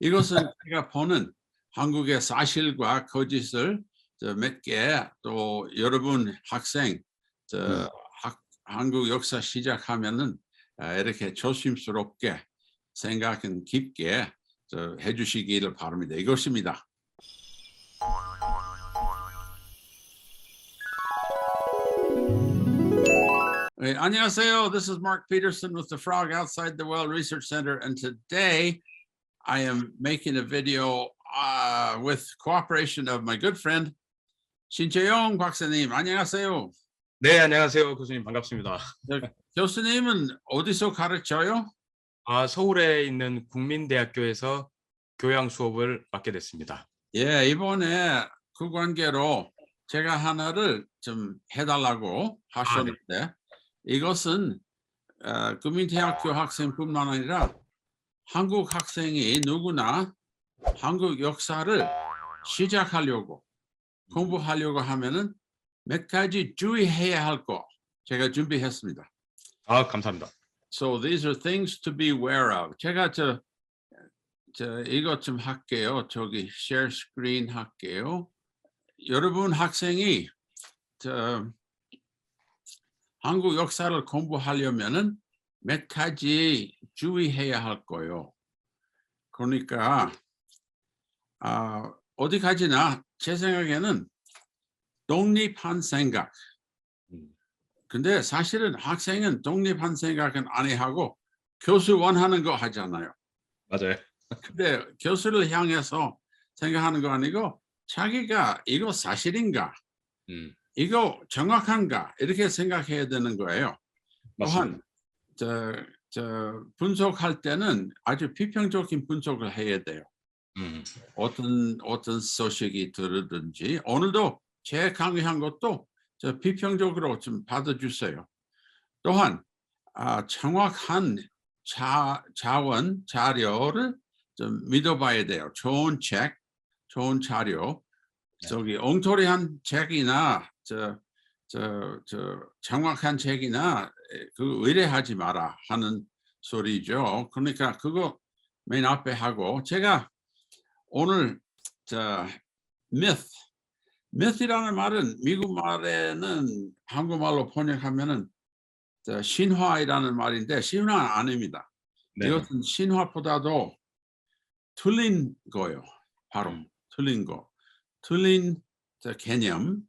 이것은 제가 보는 한국의 사실과 거짓을 몇 개, 또 여러분 학생 한국 역사 시작하면은 이렇게 조심스럽게 생각은 깊게 해주시기를 바랍니다. 이것입니다. Hey, 안녕하세요. This is Mark Peterson with the Frog Outside the Well Research Center, and today I am making a video with cooperation of my good friend 신채용 박사님. 안녕하세요. 네, 안녕하세요. 교수님 반갑습니다. 교수님은 어디서 가르쳐요? 서울에 있는 국민대학교에서 교양 수업을 맡게 됐습니다. 예, 이번에 그 관계로 제가 하나를 좀 해달라고 하셨는데 네. 이것은 국민대학교 학생뿐만 아니라 한국 학생이 누구나 한국 역사를 시작하려고 공부하려고 하면은 몇 가지 주의해야 할 거 제가 준비했습니다. 감사합니다. So these are things to be aware of. 제가 이것 좀 할게요. 저기 share screen 할게요. 여러분 학생이 한국 역사를 공부하려면은 몇 가지 주의해야 할 거예요. 그러니까 어디까지나 제 생각에는 독립한 생각. 근데 사실은 학생은 독립한 생각은 안 하고 교수 원하는 거 하잖아요. 맞아요. 근데 교수를 향해서 생각하는 거 아니고 자기가 이거 사실인가? 이거 정확한가? 이렇게 생각해야 되는 거예요. 맞습니다. 또한 분석할 때는 아주 비평적인 분석을 해야 돼요. 어떤 소식이 들으든지 오늘도 제 강의한 것도 비평적으로 좀 받아주세요. 또한 정확한 자료를 좀 믿어봐야 돼요. 좋은 책, 좋은 자료. 저기 엉터리한 책이나 정확한 책이나 그 의뢰하지 마라 하는 소리죠. 그러니까 그거 맨 앞에 하고 제가 오늘 myth이라는 말은 미국 말에는 한국말로 번역하면은 신화이라는 말인데 신화 아닙니다. 네. 이것은 신화보다도 틀린 거예요. 바로 틀린 거. 틀린 개념.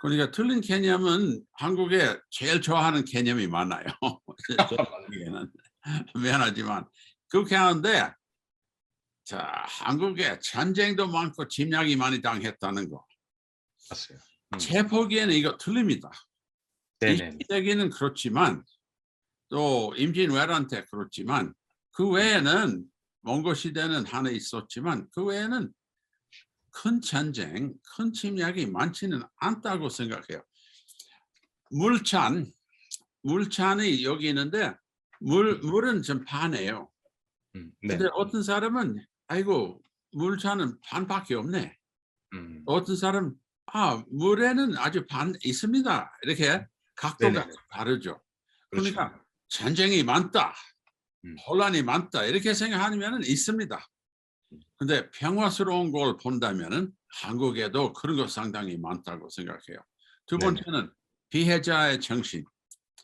그러니까 틀린 개념은 한국에 제일 좋아하는 개념이 많아요. 미안하지만 그렇게 하는데 한국에 전쟁도 많고 침략이 많이 당했다는 거. 맞아요. 제 보기에는 이거 틀립니다. 이 시대기는 그렇지만 또 임진왜란 때 그렇지만 그 외에는 몽고 시대는 하나 있었지만 그 외에는 큰 전쟁, 큰 침략이 많지는 않다고 생각해요. 물찬이 여기 있는데 물은 좀 반해요. 근데 어떤 사람은 아이고 물찬은 반밖에 없네. 어떤 사람은 물에는 아주 반 있습니다. 이렇게 각도가 다르죠. 그러니까 그렇죠. 전쟁이 많다, 혼란이 많다 이렇게 생각하면 있습니다. 근데 평화스러운 걸 본다면은 한국에도 그런 거 상당히 많다고 생각해요. 두 번째는 피해자의 정신.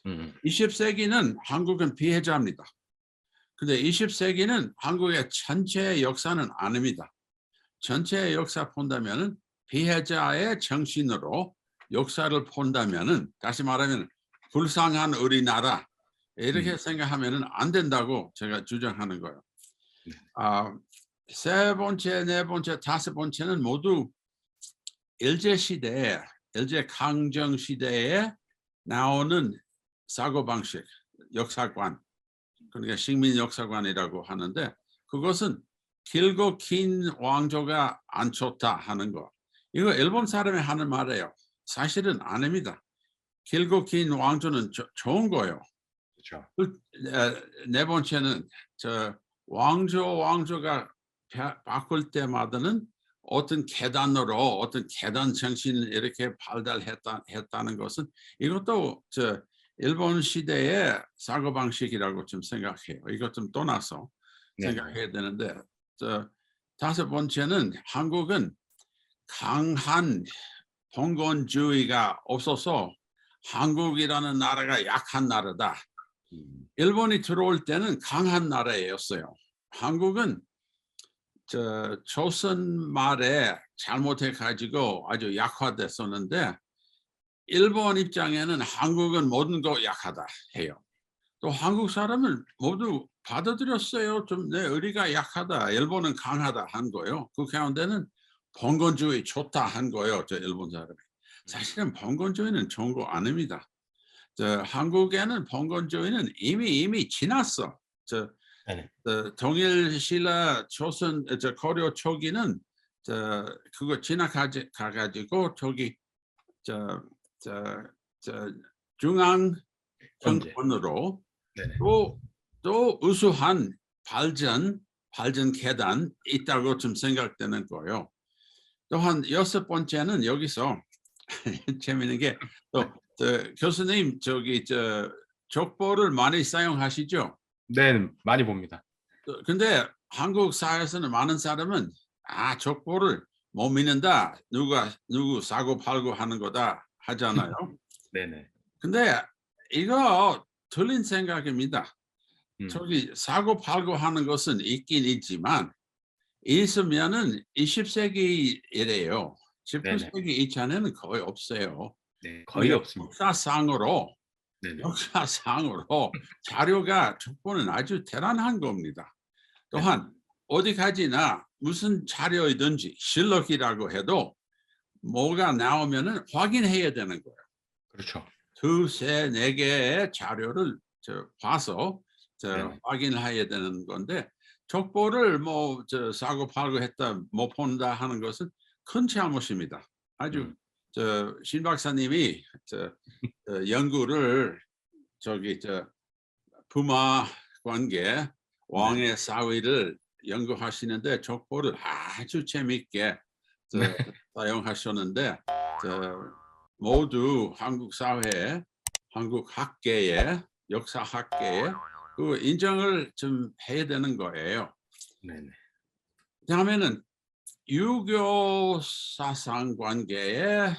20세기는 한국은 피해자입니다. 근데 20세기는 한국의 전체 역사는 아닙니다. 전체 역사 본다면은 피해자의 정신으로 역사를 본다면은 다시 말하면 불쌍한 우리나라 이렇게 생각하면은 안 된다고 제가 주장하는 거예요. 세 번째, 네 번째, 다섯 번째는 모두 일제시대에, 일제강점시대에 나오는 사고방식, 역사관, 그러니까 식민역사관이라고 하는데 그것은 길고 긴 왕조가 안 좋다 하는 거. 이거 일본 사람이 하는 말이에요. 사실은 아닙니다. 길고 긴 왕조는 좋은 거예요. 그렇죠. 네 번째는 왕조가 바꿀 때마다는 어떤 계단으로 어떤 계단 정신을 이렇게 발달했다는 것은 이것도 일본 시대의 사고방식이라고 좀 생각해요. 이것 좀 떠나서 생각해야 되는데 다섯 번째는 한국은 강한 봉건주의가 없어서 한국이라는 나라가 약한 나라다. 일본이 들어올 때는 강한 나라였어요. 한국은 조선 말에 잘못해 가지고 아주 약화됐었는데 일본 입장에는 한국은 모든 거 약하다 해요. 또 한국 사람을 모두 받아들였어요. 좀 내 우리가 약하다, 일본은 강하다 한 거예요. 그 가운데는 봉건주의 좋다 한 거예요. 저 일본 사람이. 사실은 봉건주의는 좋은 거 아닙니다. 한국에는 봉건주의는 이미 지났어. 네네. 동일신라 조선 고려 초기는 그거 지나가가지고 저기 저 중앙 현재. 정권으로 네네. 또 우수한 발전 계단 있다고 좀 생각되는 거예요. 또한 여섯 번째는 여기서 재미있는 게 또 교수님 저기 족보를 많이 사용하시죠? 네, 많이 봅니다. 근데 한국 사회에서는 많은 사람은 족보를 못 믿는다. 누구 사고 팔고 하는 거다 하잖아요. 네네. 근데 이거 틀린 생각입니다. 음. 저기 사고 팔고 하는 것은 있긴 있지만 있으면은 20세기이래요. 네네. 19세기 이전에는 거의 없어요. 네, 거의 없습니다. 역사상으로 네네. 자료가 족보는 아주 대단한 겁니다. 네네. 또한 어디 가지나 무슨 자료이든지 실록이라고 해도 뭐가 나오면은 확인해야 되는 거예요. 그렇죠. 두세 네 개의 자료를 봐서 네네. 확인해야 되는 건데 족보를 뭐 사고 팔고 했다 못 본다 하는 것은 큰 잘못입니다. 아주 신 박사님이 연구를 저기 부마 관계 왕의 사위를 연구하시는데 족보를 아주 재미있게 네. 사용하셨는데 모두 한국 사회에 한국 학계에 역사 학계에 그 인정을 좀 해야 되는 거예요. 네네. 다음에는 유교 사상 관계의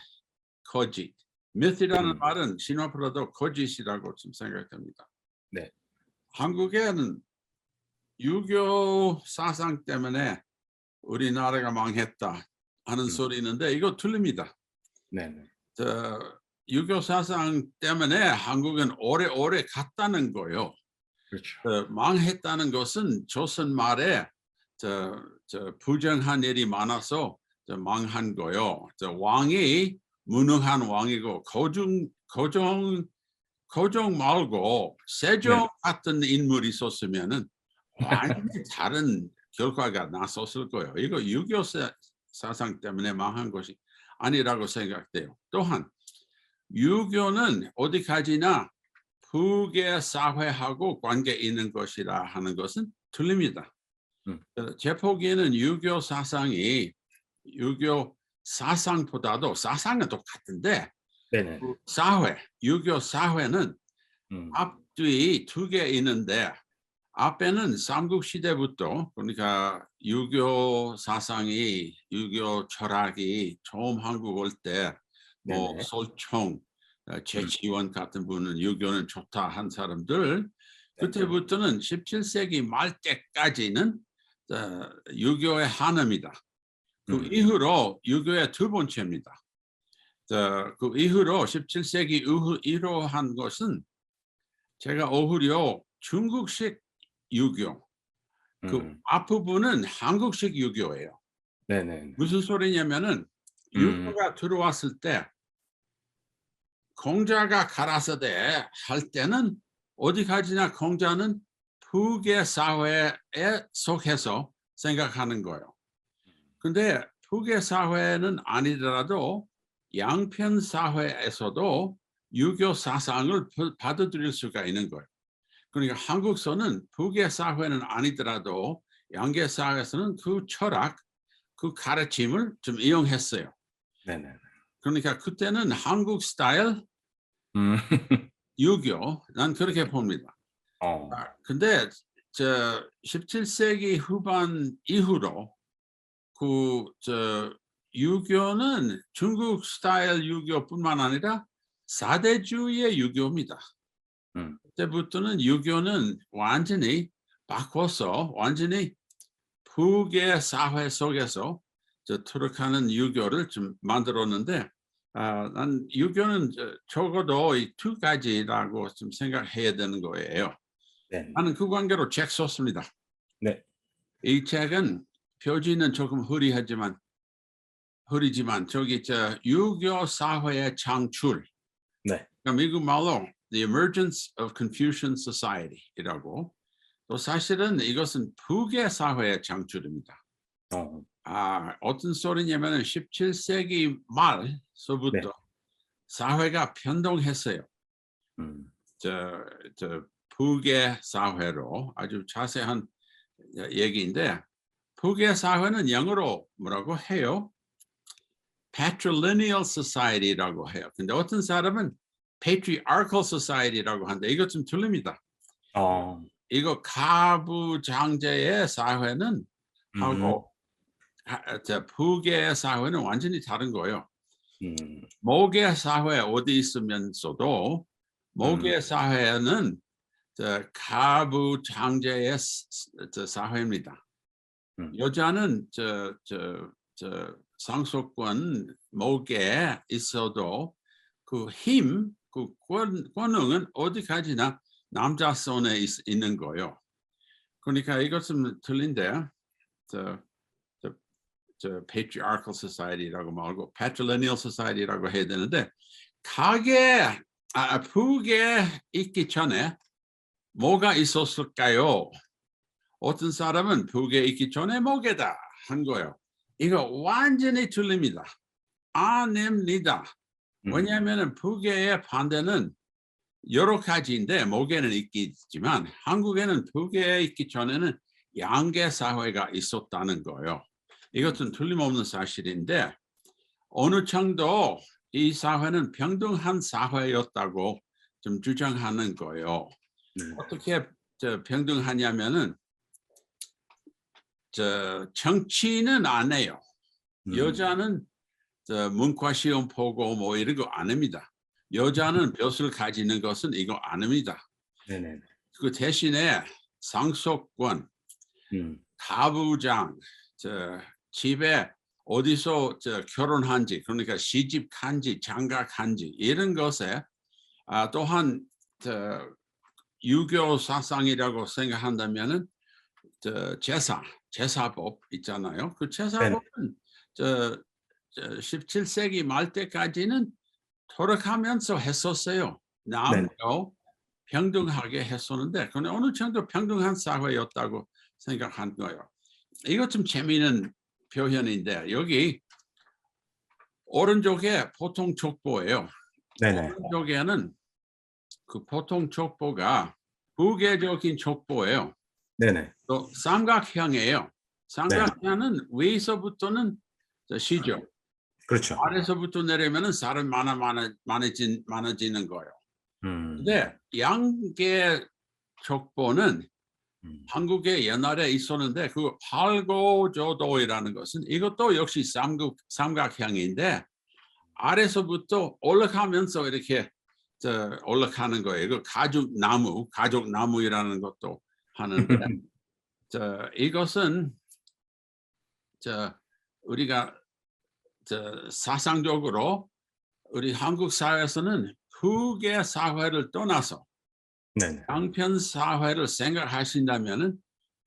거짓. myth이라는 말은 신화보다도 거짓이라고 좀 생각됩니다. 네. 한국에는 유교 사상 때문에 우리나라가 망했다 하는 소리 있는데 이거 틀립니다. 네네. 유교 사상 때문에 한국은 오래오래 갔다는 거예요. 그렇죠. 망했다는 것은 조선 말에 부정한 일이 많아서 망한 거요. 왕이 무능한 왕이고 고종 말고 세종 네네. 같은 인물이 있었으면은 완전히 다른 결과가 났었을 거예요. 이거 유교 사상 때문에 망한 것이 아니라고 생각돼요. 또한 유교는 어디까지나 북의 사회하고 관계 있는 것이라 하는 것은 틀립니다. 음. 제 보기에는 유교 사상보다도 사상은 똑같은데 네네. 유교 사회는 음. 앞뒤 두 개 있는데 앞에는 삼국시대부터 그러니까 유교 철학이 처음 한국 올 때 뭐 네네. 설총, 최치원 같은 분은 유교는 좋다 한 사람들 그때부터는 17세기 말 때까지는 유교의 하나입니다. 그 이후로 유교의 두 번째입니다. 그 이후로 17세기 이후로 한 것은 제가 오히려 중국식 유교, 그 앞부분은 한국식 유교예요. 네네. 무슨 소리냐면은 유교가 들어왔을 때 공자가 가라사대 할 때는 어디 가지나 공자는 북의 사회에 속해서 생각하는 거예요. 근데 북의 사회는 아니더라도 양편 사회에서도 유교 사상을 받아들일 수가 있는 거예요. 그러니까 한국서는 북의 사회는 아니더라도 양계 사회에서는 그 철학, 그 가르침을 좀 이용했어요. 네네. 그러니까 그때는 한국 스타일 유교, 난 그렇게 봅니다. 어. 근데 17세기 후반 이후로 유교는 중국 스타일 유교뿐만 아니라 사대주의의 유교입니다. 그때부터는 유교는 완전히 바꿔서 완전히 북의 사회 속에서 투력하는 유교를 좀 만들었는데, 난 유교는 적어도 이 두 가지라고 좀 생각해야 되는 거예요. 네. 나는 그 관계로 책 썼습니다. 네. 이 책은 표지는 조금 흐리지만 저기 유교 사회의 창출. 네. 그러니까 미국 말로 The Emergence of Confucian Society이라고. 또 사실은 이것은 북의 사회의 창출입니다. 어떤 소리냐면 17세기 말서부터 네. 사회가 변동했어요. 북의 사회로 아주 자세한 얘기인데, 북의 사회는 영어로 뭐라고 해요? Patrilineal Society라고 해요. 근데 어떤 사람은 Patriarchal Society라고 하는데 이것 좀 틀립니다. 이거 가부장제의 사회는 하고 북의 사회는 완전히 다른 거예요. 목의 사회 어디 있으면서도 목의 사회는 가부장제의 사회입니다. 여자는 상속권 목에 있어도 그 힘, 그 권능은 어디까지나 남자 손에 있는 거예요. 그러니까 이것은 틀린데, patriarchal society라고 말고 patrilineal society라고 해야 되는데, 북에 있기 전에 뭐가 있었을까요? 어떤 사람은 북에 있기 전에 목에다 한 거예요. 이거 완전히 틀립니다. 아닙니다. 왜냐하면 북의 반대는 여러 가지인데 목에는 있겠지만 한국에는 북에 있기 전에는 양계 사회가 있었다는 거예요. 이것은 틀림없는 사실인데, 어느 정도 이 사회는 평등한 사회였다고 좀 주장하는 거예요. 어떻게 평등하냐면은 정치는 안 해요. 여자는 문과 시험 보고 뭐 이런 거 안 합니다. 여자는 벼슬 가지는 것은 이거 안 합니다. 그 대신에 상속권, 가부장, 집에 어디서 결혼한지, 그러니까 시집 간지, 장가 간지 이런 것에 또한 유교 사상이라고 생각한다면은 제사법 있잖아요. 그 제사법은 17세기 말 때까지는 토력하면서 했었어요. 남녀 평등하게 했었는데, 그런데 어느 정도 평등한 사회였다고 생각한 거예요. 이것 좀 재미있는 표현인데, 여기 오른쪽에 보통 족보예요. 오른쪽에는 그 보통 족보가 부계적인 족보예요. 또 삼각형이에요. 삼각형은 위에서부터는 시죠. 그렇죠. 아래서부터 내려면은 사람 많아지는 거예요. 근데 양계 족보는 한국에 옛날에 있었는데, 그 팔고조도이라는 것은 이것도 역시 삼각형인데 아래서부터 올라가면서 이렇게 올라가는 거예요. 그 가족나무이라는 것도 하는데 이것은 우리가 사상적으로 우리 한국 사회에서는 북의 사회를 떠나서 양편 사회를 생각하신다면은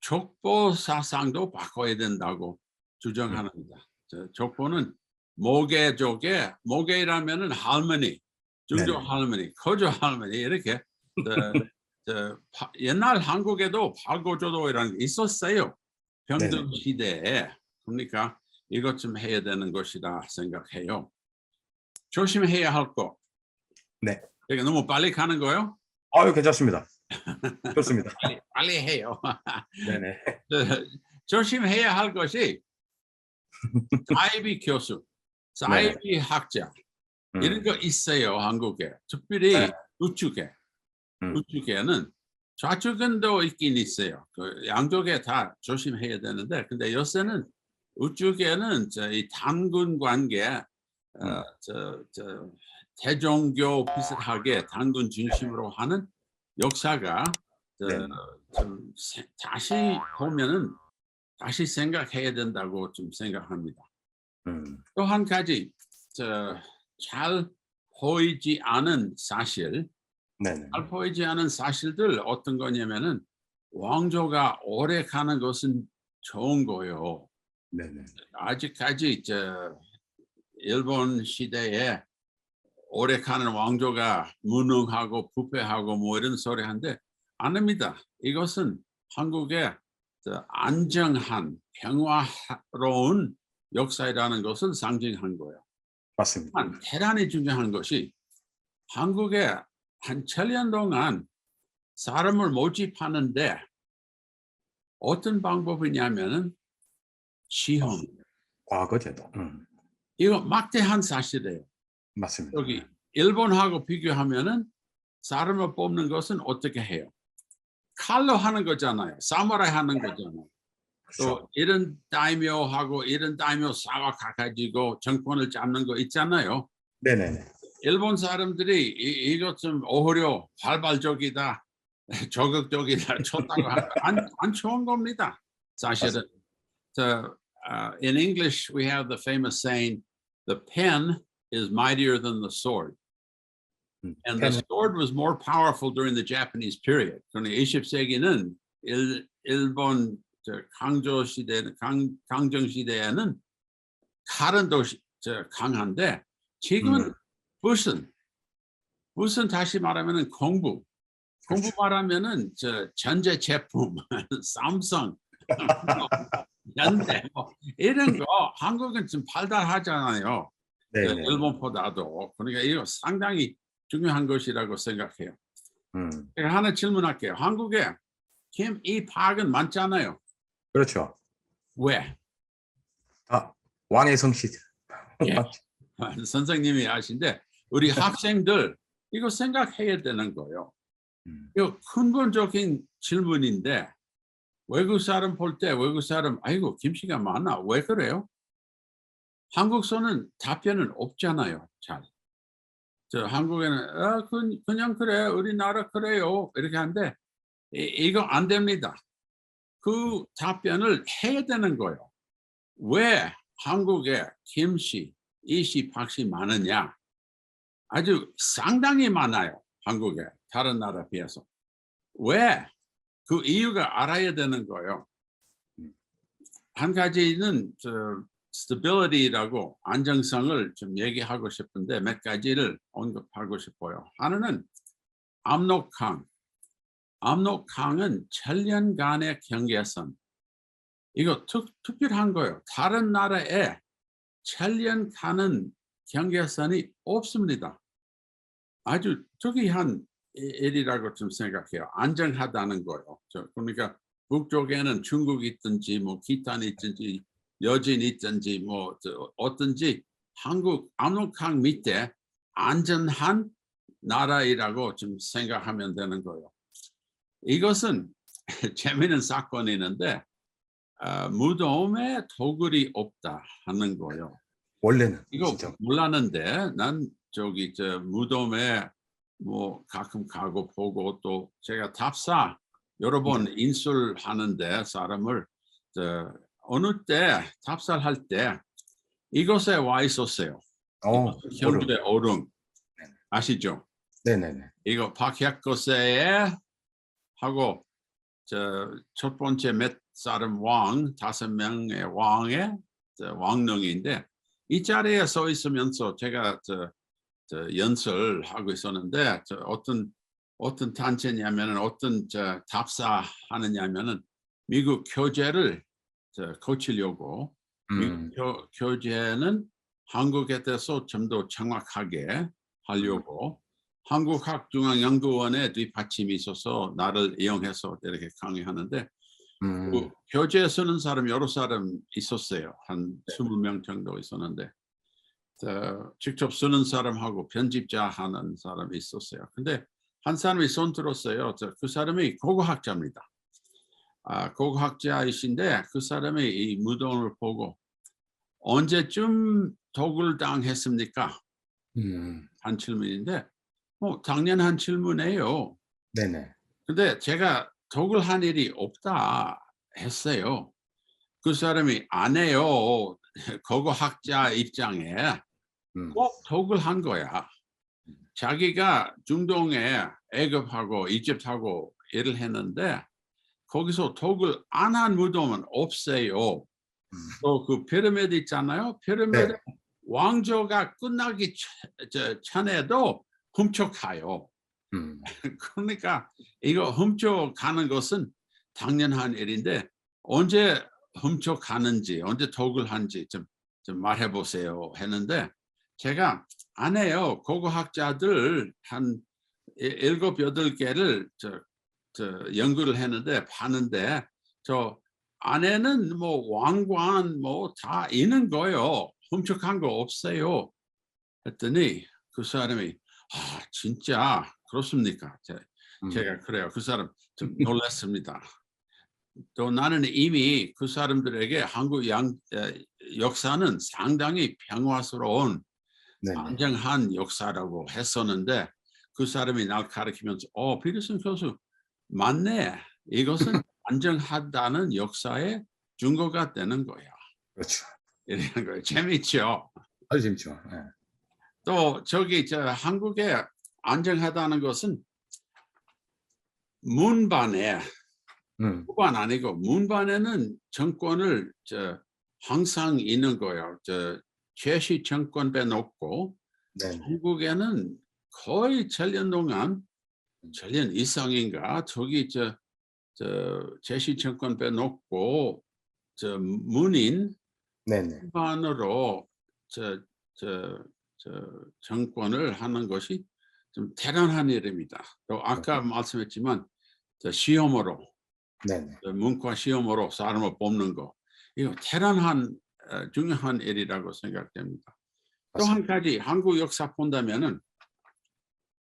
족보 사상도 바꿔야 된다고 주장합니다. 족보는 모계족에, 모계라면은 할머니, 중조 할머니, 거조 할머니 이렇게 옛날 한국에도 팔고조도라는 게 있었어요. 병등 시대에. 그러니까 이것 좀 해야 되는 것이다 생각해요. 조심해야 할 거. 이게 너무 빨리 가는 거요? 괜찮습니다. 좋습니다. 빨리 해요. 조심해야 할 것이 사이비 교수, 사이비 학자 이런 거 있어요. 한국에 특별히 우측에는 좌측은도 있긴 있어요. 그 양쪽에 다 조심해야 되는데, 근데 요새는 우측에는 이 단군 관계, 대종교 비슷하게 단군 중심으로 하는 역사가 네. 다시 보면은 다시 생각해야 된다고 좀 생각합니다. 음. 또 한 가지 잘 보이지 않은 사실, 네네. 잘 보이지 않은 사실들 어떤 거냐면은 왕조가 오래 가는 것은 좋은 거요. 네네. 아직까지 일본 시대에 오래 가는 왕조가 무능하고 부패하고 뭐 이런 소리 하는데 아닙니다. 이것은 한국의 안정한 평화로운 역사라는 것을 상징한 거예요. 맞습니다. 하지만 대단히 중요한 것이 한국에 한 1000년 동안 사람을 모집하는데 어떤 방법이냐면은 시험. 과거제도. 이거 막대한 사실이에요. 맞습니다. 여기 일본하고 비교하면은 사람을 뽑는 것은 어떻게 해요? 칼로 하는 거잖아요. 사무라이 하는 거잖아요. 그렇죠. 또 이런 다이묘하고 이런 다이묘 싸워 가지고 정권을 잡는 거 있잖아요. 네네네. 일본 사람들이 이것 좀 오히려 발발적이다, 저격적이다, 쳤다고 하는 안 좋은 겁니다. 사실은. In English, we have the famous saying, "The pen is mightier than the sword." And the sword was more powerful during the Japanese period. 그러니까 20세기는 일본 강조 시대, 강정 시대에는 칼은 더 강한데 지금은 무슨 다시 말하면은 공부 그렇죠. 말하면은 전자 제품, 삼성, 현대 뭐 이런 거 한국은 좀 발달하잖아요. 네네. 일본보다도. 그러니까 이거 상당히 중요한 것이라고 생각해요. 제가 하나 질문할게요. 한국에 이 파악은 많잖아요. 그렇죠. 왜? 다 왕의 성씨들. 예. 선생님이 아신데 우리 학생들 이거 생각해야 되는 거예요. 이거 근본적인 질문인데 외국 사람 볼 때 외국 사람 아이고 김씨가 많아 왜 그래요? 한국서는 답변은 없잖아요. 잘. 한국에는 그냥 그래 우리나라 그래요 이렇게 하는데 이거 안 됩니다. 그 답변을 해야 되는 거예요. 왜 한국에 김씨, 이씨, 박씨 많으냐? 아주 상당히 많아요. 한국에 다른 나라에 비해서. 왜? 그 이유가 알아야 되는 거예요. 한 가지는 stability라고 안정성을 좀 얘기하고 싶은데 몇 가지를 언급하고 싶어요. 하나는 압록강. 압록강은 1000년간의 경계선. 이거 특별한 거예요. 다른 나라에 1000년 경계선이 없습니다. 아주 특이한 일이라고 좀 생각해요. 안정하다는 거예요. 그러니까 북쪽에는 중국이 있든지 뭐 기탄이 있든지 여진이 있든지 뭐 어떤지 한국 압록강 밑에 안전한 나라이라고 좀 생각하면 되는 거예요. 이것은 재미있는 사건이 있는데 무덤에 도굴이 없다 하는 거예요. 원래는 이거 진짜. 몰랐는데 난 무덤에 뭐 가끔 가고 보고 또 제가 답사 여러 번 인술하는데 사람을 어느 때 답사할 때 이곳에 와 있었어요. 현주의 어릉 아시죠? 네네네. 이거 박혁거세에 하고 첫 번째 몇 사람 왕 5명의 왕의 왕릉인데 이 자리에 서 있으면서 제가 연설하고 있었는데 어떤 단체냐면은 어떤 답사하느냐면은 미국 교재를 고치려고 미국 교재는 한국에 대해서 좀 더 정확하게 하려고 한국학중앙연구원의 뒷받침이 있어서 나를 이용해서 이렇게 강의하는데 그 교재 쓰는 사람 여러 사람 있었어요. 한 20명 정도 있었는데 직접 쓰는 사람하고 편집자 하는 사람이 있었어요. 근데 한 사람이 손 들었어요. 그 사람이 고고학자입니다. 고고학자이신데 그 사람이 이 무덤을 보고 언제쯤 독을 당했습니까? 한 질문인데 당연한 질문이에요. 네네. 근데 제가 독을 한 일이 없다 했어요. 그 사람이 안 해요. 고고학자 입장에 음. 꼭 독을 한 거야. 자기가 중동에 애굽하고 이집트하고 일을 했는데 거기서 독을 안 한 무덤은 없어요. 또 그 피라미드 있잖아요. 피라미드 네. 왕조가 끝나기 전에도 훔쳐가요. 그러니까 이거 훔쳐가는 것은 당연한 일인데 언제 훔쳐가는지 언제 독을 한지 좀 말해 보세요 했는데 제가 안 해요. 고고학자들 한 7, 8개를 연구를 했는데 봤는데 저 안에는 뭐 왕관 뭐 다 있는 거예요. 훔쳐간 거 없어요. 했더니 그 사람이 진짜 그렇습니까? 제가 그래요. 그 사람 좀 놀랐습니다. 또 나는 이미 그 사람들에게 한국 역사는 상당히 평화스러운 네네. 안정한 역사라고 했었는데 그 사람이 날 가르치면서 피터슨 교수 맞네. 이것은 안정하다는 역사의 증거가 되는 거야. 그렇죠. 이런 거예요. 재밌죠. 아주 재밌죠. 네. 또 저기 한국에 안정하다는 것은 문반에 후반 아니고 문반에는 정권을 항상 있는 거예요. 최씨 정권 빼놓고 네네. 한국에는 거의 7년 동안 7년 이상인가 저기 최씨 정권 빼놓고 문인 네네. 후반으로 정권을 하는 것이 좀 대단한 일입니다. 또 아까 말씀했지만 시험으로 네네. 문과 시험으로 사람을 뽑는 거 이거 대단한 중요한 일이라고 생각됩니다. 또 한 맞습니다. 가지 한국 역사 본다면은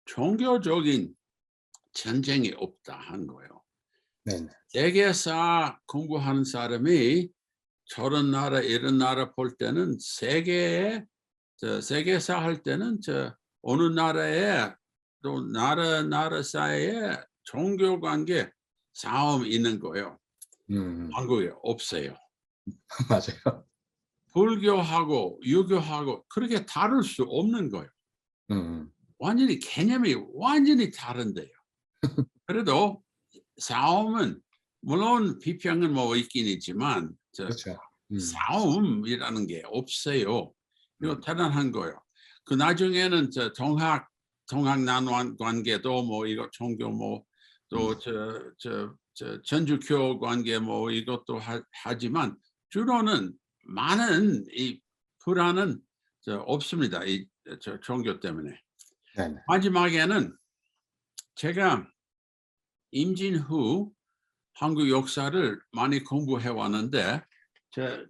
종교적인 전쟁이 없다 한 거예요. 네네. 세계사 공부하는 사람이 저런 나라 이런 나라 볼 때는 세계사 할 때는 어느 나라에 또 나라 사이에 종교 관계 싸움 있는 거예요. 한국에 없어요. 맞아요. 불교하고 유교하고 그렇게 다를 수 없는 거예요. 완전히 개념이 완전히 다른데요. 그래도 싸움은 물론 비평은 뭐 있긴 있지만 그렇죠. 싸움이라는 게 없어요. 이거 대단한 거예요. 그 나중에는 동학 남북 관계도 뭐 이거 종교 뭐 또 천주교 관계 뭐 이것도 하지만 주로는 많은 이 불안은 없습니다. 이 종교 때문에. 네네. 마지막에는 제가 임진 후 한국 역사를 많이 공부해 왔는데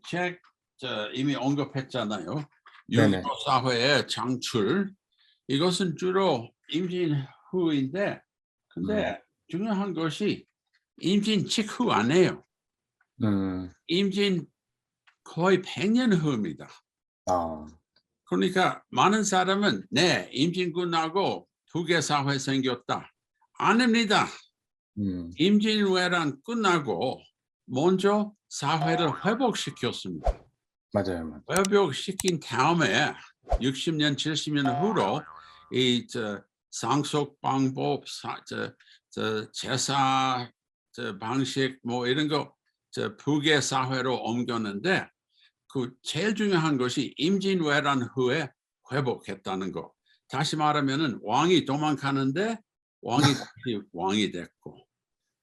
책 이미 언급했잖아요. 네네. 6.25 사회의 창출. 이것은 주로 임진 후인데 근데 중요한 것이 임진 직후 아니에요. 임진 거의 100년 후입니다. 그러니까 많은 사람은 네, 임진 끝나고 북의 사회 생겼다. 아닙니다. 임진왜란 끝나고 먼저 사회를 회복시켰습니다. 맞아요. 회복시킨 다음에 60년, 70년 후로 이 상속방법, 제사 방식 뭐 이런 거 북의 사회로 옮겼는데 그 제일 중요한 것이 임진왜란 후에 회복했다는 거. 다시 말하면은 왕이 도망가는데 왕이 다시 왕이 됐고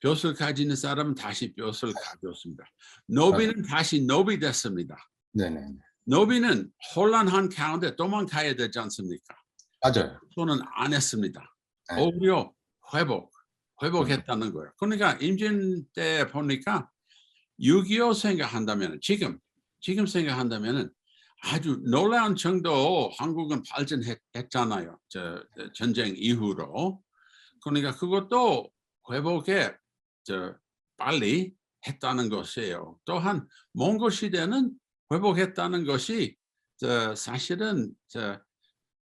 벼슬 가지는 사람은 다시 벼슬 가졌습니다. 노비는 다시 노비 됐습니다. 네네. 노비는 혼란한 가운데 도망가야 되지 않습니까? 맞아요. 그거는 안 했습니다. 네. 오히려 회복했다는 거예요. 그러니까 임진 때 보니까 6.25 생각한다면 지금 생각한다면 아주 놀라운 정도 한국은 발전했잖아요. 전쟁 이후로. 그러니까 그것도 회복에 빨리 했다는 것이에요. 또한 몽골 시대는 회복했다는 것이 사실은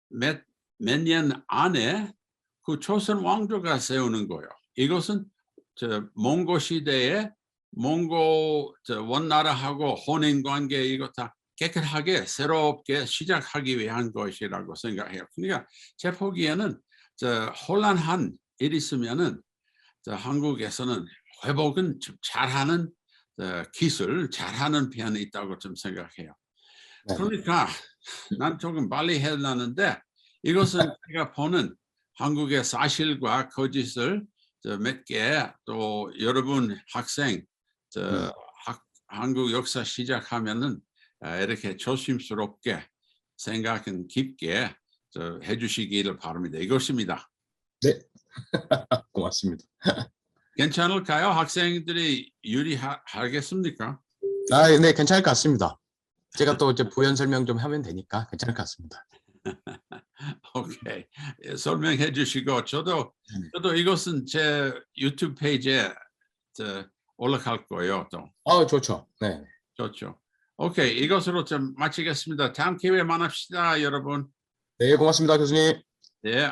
몇 년 안에 그 조선 왕조가 세우는 거예요. 이것은 몽골 시대에 몽골 원나라하고 혼인 관계 이거 다 깨끗하게 새롭게 시작하기 위한 것이라고 생각해요. 그러니까 제 보기에는 혼란한 일이 있으면은 한국에서는 회복은 좀 잘하는 기술, 잘하는 편이 있다고 좀 생각해요. 네. 그러니까 난 조금 빨리 해놨는데 이것은 제가 보는 한국의 사실과 거짓을 몇 개 또 여러분 학생 한국 역사 시작하면은 이렇게 조심스럽게 생각은 깊게 해주시기를 바랍니다. 이것입니다. 네. 고맙습니다. 괜찮을까요? 학생들이 유리하겠습니까? 네, 괜찮을 것 같습니다. 제가 또 이제 부연 설명 좀 하면 되니까 괜찮을 것 같습니다. 오케이. 설명해 주시고 저도 이것은 제 유튜브 페이지에 올라갈 거예요. 또 좋죠. 네. 좋죠. 오케이. 이것으로 좀 마치겠습니다. 다음 기회에 만납시다, 여러분. 네, 고맙습니다, 교수님. 네.